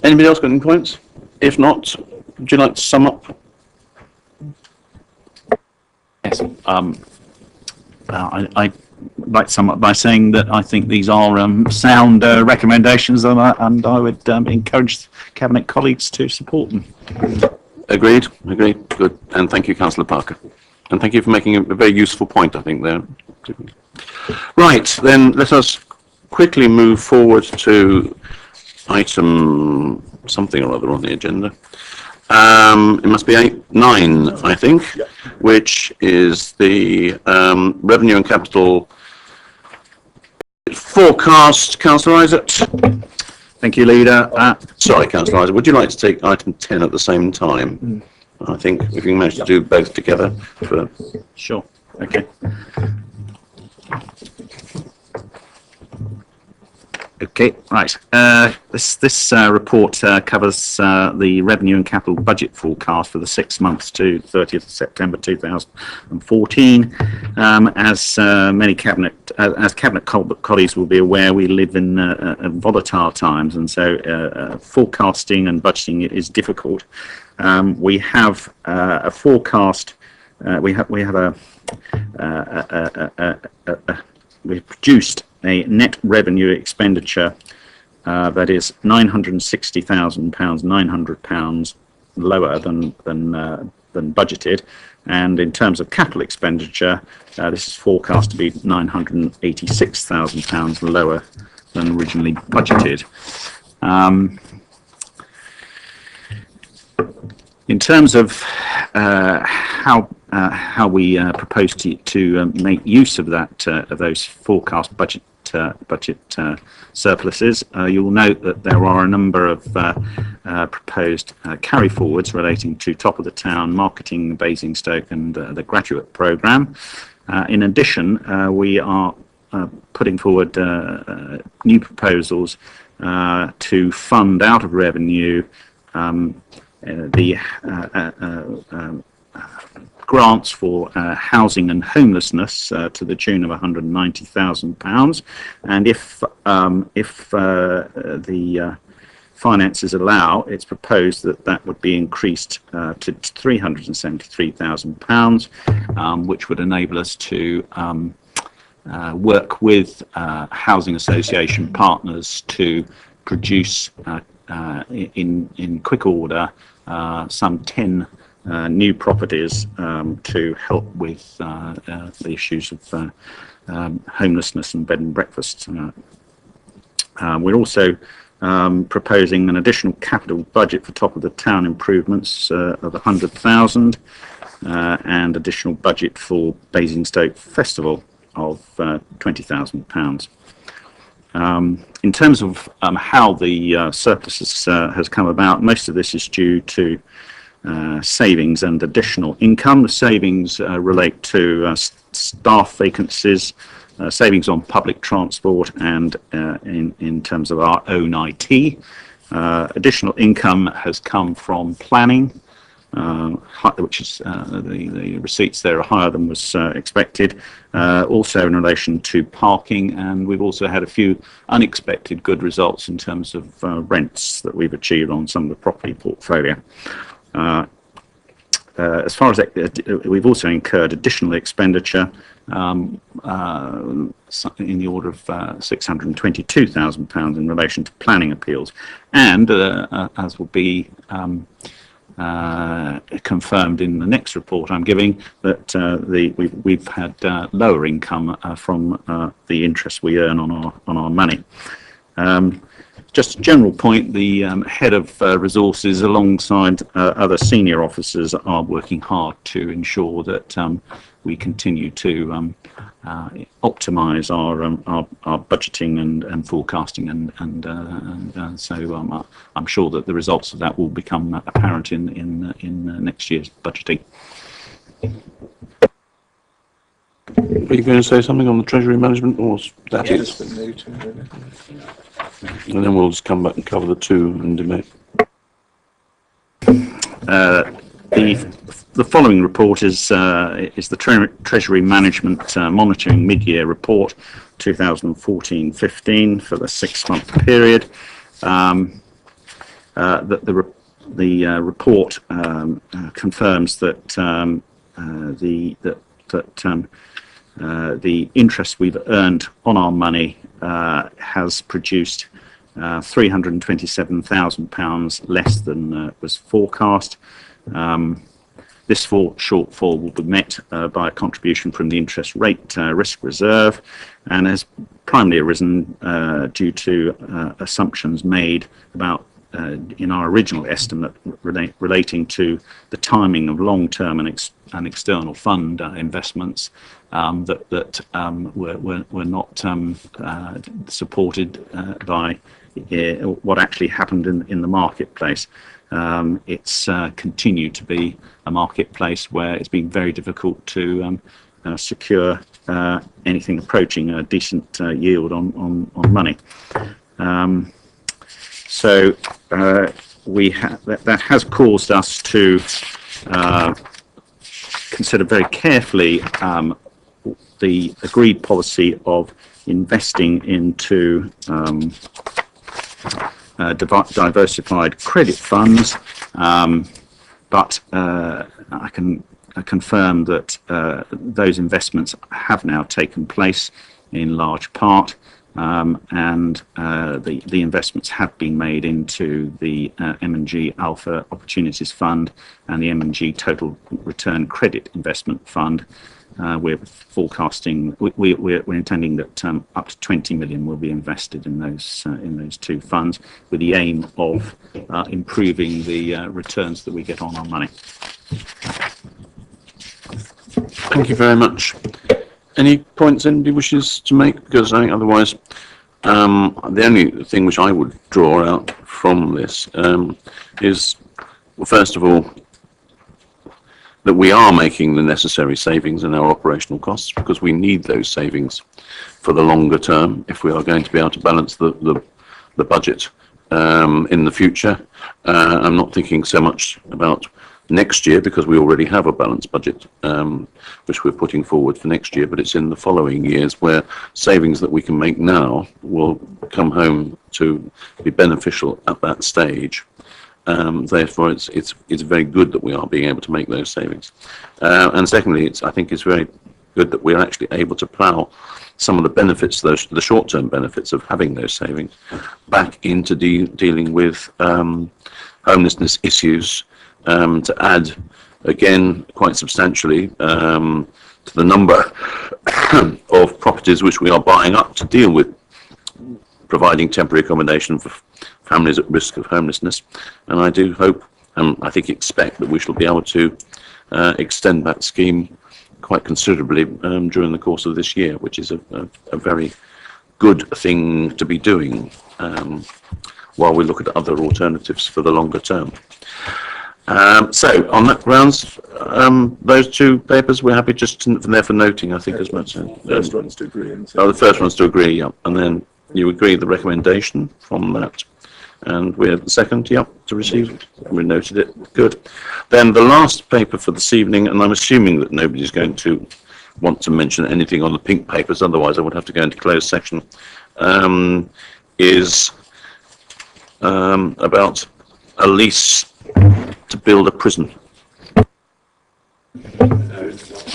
Anybody else got any points? If not, would you like to sum up? Yes. I'd like to sum up by saying that I think these are sound recommendations, and I would encourage Cabinet colleagues to support them. Agreed. Good. And thank you, Councillor Parker. And thank you for making a very useful point, I think, there. Right, then let us quickly move forward to item something or other on the agenda. It must be 9, I think, which is the revenue and capital forecast. Councillor Isaac. Thank you, Leader. Sorry, Councillor Isaac, would you like to take item 10 at the same time? I think if you manage to do both together. Sure. Okay. Okay, right. This report covers the revenue and capital budget forecast for the 6 months to 30th of September 2014. As cabinet colleagues will be aware, we live in volatile times, and so forecasting and budgeting is difficult. We have a forecast. We've produced a net revenue expenditure that is £960,000, £900 lower than budgeted, and in terms of capital expenditure, this is forecast to be £986,000 lower than originally budgeted. In terms of how we propose to make use of those forecast budget surpluses, you'll note that there are a number of proposed carry forwards relating to top of the town, marketing, Basingstoke, and the graduate programme. In addition, we are putting forward new proposals to fund out of revenue the grants for housing and homelessness to the tune of £190,000, and if the finances allow, it's proposed that would be increased to £373,000, which would enable us to work with housing association partners to produce in quick order some 10 new properties to help with the issues of homelessness and bed and breakfast. We're also proposing an additional capital budget for top of the town improvements of £100,000 and additional budget for Basingstoke Festival of £20,000. In terms of how the surplus has come about, most of this is due to savings and additional income. The savings relate to staff vacancies, savings on public transport, and in terms of our own IT. Additional income has come from planning, which is the receipts there are higher than was expected. Also in relation to parking, and we've also had a few unexpected good results in terms of rents that we've achieved on some of the property portfolio. As far as we've also incurred additional expenditure in the order of £622,000 in relation to planning appeals, and as will be confirmed in the next report I'm giving, that we've had lower income from the interest we earn on our money. just a general point, the head of resources alongside other senior officers are working hard to ensure that we continue to optimise our budgeting and forecasting, and so I'm sure that the results of that will become apparent in next year's budgeting. Are you going to say something on the treasury management, or that is? And then we'll just come back and cover the two and debate. The following report is the Treasury Management Monitoring Mid-Year Report 2014-15 for the 6-month period. The report confirms that the interest we've earned on our money has produced £327,000 less than was forecast. This shortfall will be met by a contribution from the interest rate risk reserve, and has primarily arisen due to assumptions made about in our original estimate relating to the timing of long-term and external fund investments that were not supported by what actually happened in the marketplace. It's continued to be a marketplace where it's been very difficult to secure anything approaching a decent yield on money. So that has caused us to consider very carefully the agreed policy of investing into diversified credit funds, but I can confirm that those investments have now taken place in large part, and the investments have been made into the M&G Alpha Opportunities Fund and the M&G Total Return Credit Investment Fund. We're forecasting, we're intending that up to 20 million will be invested in those two funds, with the aim of improving the returns that we get on our money. Thank you very much. Any points anybody wishes to make? Because I think otherwise, the only thing which I would draw out from this is, well, first of all, that we are making the necessary savings in our operational costs, because we need those savings for the longer term if we are going to be able to balance the budget in the future. I'm not thinking so much about next year, because we already have a balanced budget which we're putting forward for next year, but it's in the following years where savings that we can make now will come home to be beneficial at that stage. Therefore, it's very good that we are being able to make those savings. And secondly, I think it's very good that we're actually able to plough some of the benefits, the short-term benefits of having those savings, back into dealing with homelessness issues, to add, again, quite substantially to the number of properties which we are buying up to deal with providing temporary accommodation for families at risk of homelessness. And I do hope, and I think expect, that we shall be able to extend that scheme quite considerably during the course of this year, which is a very good thing to be doing while we look at other alternatives for the longer term. So on that grounds, those two papers, we're happy just there for noting, I think, as much. First one's to agree. The first one's to agree, yeah. And then you agree the recommendation from that. And we're the second, yeah, to receive. We noted it. Good. Then the last paper for this evening, and I'm assuming that nobody's going to want to mention anything on the pink papers, otherwise I would have to go into closed section, is about a lease to build a prison.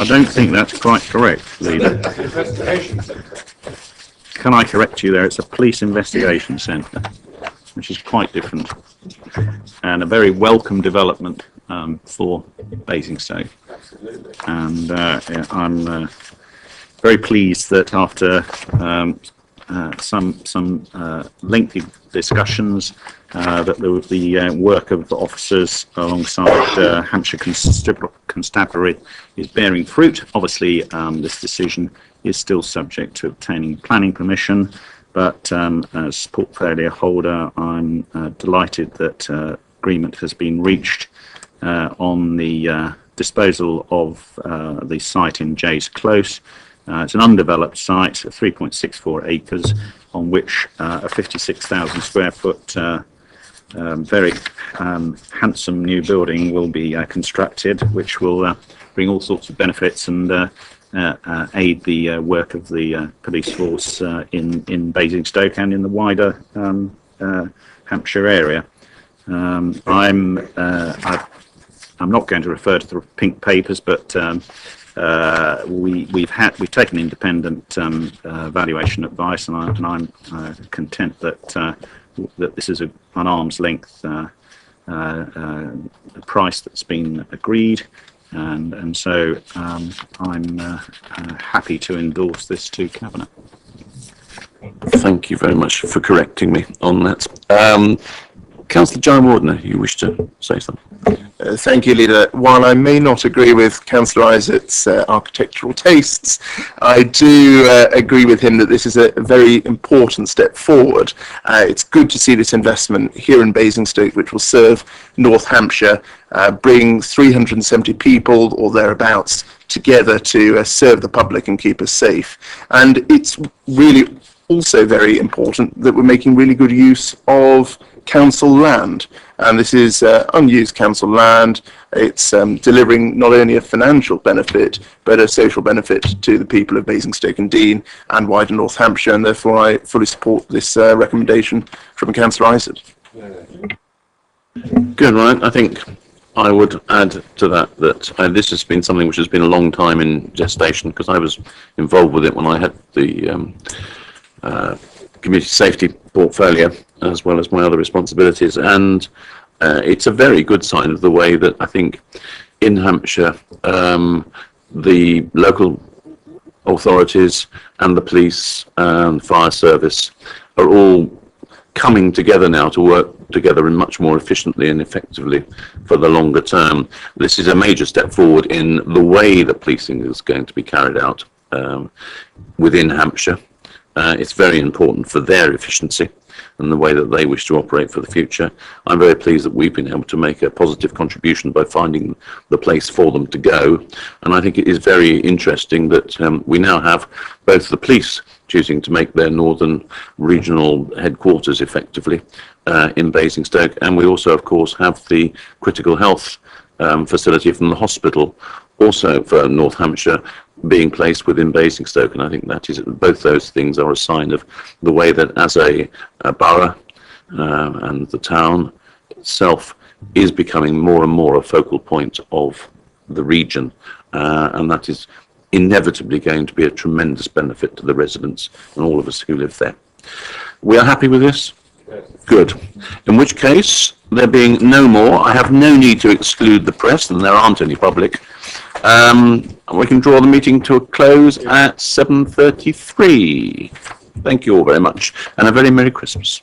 I don't think that's quite correct, Leader. Can I correct you there? It's a police investigation centre, which is quite different, and a very welcome development for Basingstoke. And I'm very pleased that after some lengthy discussions that the work of the officers alongside Hampshire Constabulary is bearing fruit. Obviously, this decision is still subject to obtaining planning permission, but as portfolio holder, I'm delighted that agreement has been reached on the disposal of the site in Jays Close. It's an undeveloped site, 3.64 acres, on which a 56,000 square foot very handsome new building will be constructed, which will bring all sorts of benefits and aid the work of the police force in Basingstoke and in the wider Hampshire area. I'm not going to refer to the pink papers, but we've taken independent valuation advice, and I'm content that that this is an arm's length price that's been agreed, and so I'm happy to endorse this to Cabinet. Thank you very much for correcting me on that. Councillor John Wardner, you wish to say something? Thank you, Leader. While I may not agree with Councillor Isaac's architectural tastes, I do agree with him that this is a very important step forward. It's good to see this investment here in Basingstoke, which will serve North Hampshire, bring 370 people or thereabouts together to serve the public and keep us safe. And it's really also very important that we're making really good use of council land, and this is unused council land. It's delivering not only a financial benefit but a social benefit to the people of Basingstoke and Deane and wider North Hampshire, and therefore I fully support this recommendation from Councillor Isaac. Good, right. I think I would add to that this has been something which has been a long time in gestation, because I was involved with it when I had the community safety portfolio, as well as my other responsibilities, and it's a very good sign of the way that I think in Hampshire the local authorities and the police and fire service are all coming together now to work together in much more efficiently and effectively for the longer term. This is a major step forward in the way that policing is going to be carried out within Hampshire. It's very important for their efficiency and the way that they wish to operate for the future. I'm very pleased that we've been able to make a positive contribution by finding the place for them to go. And I think it is very interesting that we now have both the police choosing to make their northern regional headquarters effectively in Basingstoke, and we also, of course, have the critical health facility from the hospital also for North Hampshire being placed within Basingstoke, and I think that is, both those things are a sign of the way that as a borough and the town itself is becoming more and more a focal point of the region, and that is inevitably going to be a tremendous benefit to the residents and all of us who live there. We are happy with this? Good. In which case, there being no more, I have no need to exclude the press, and there aren't any public. We can draw the meeting to a close at 7:33. Thank you all very much, and a very Merry Christmas.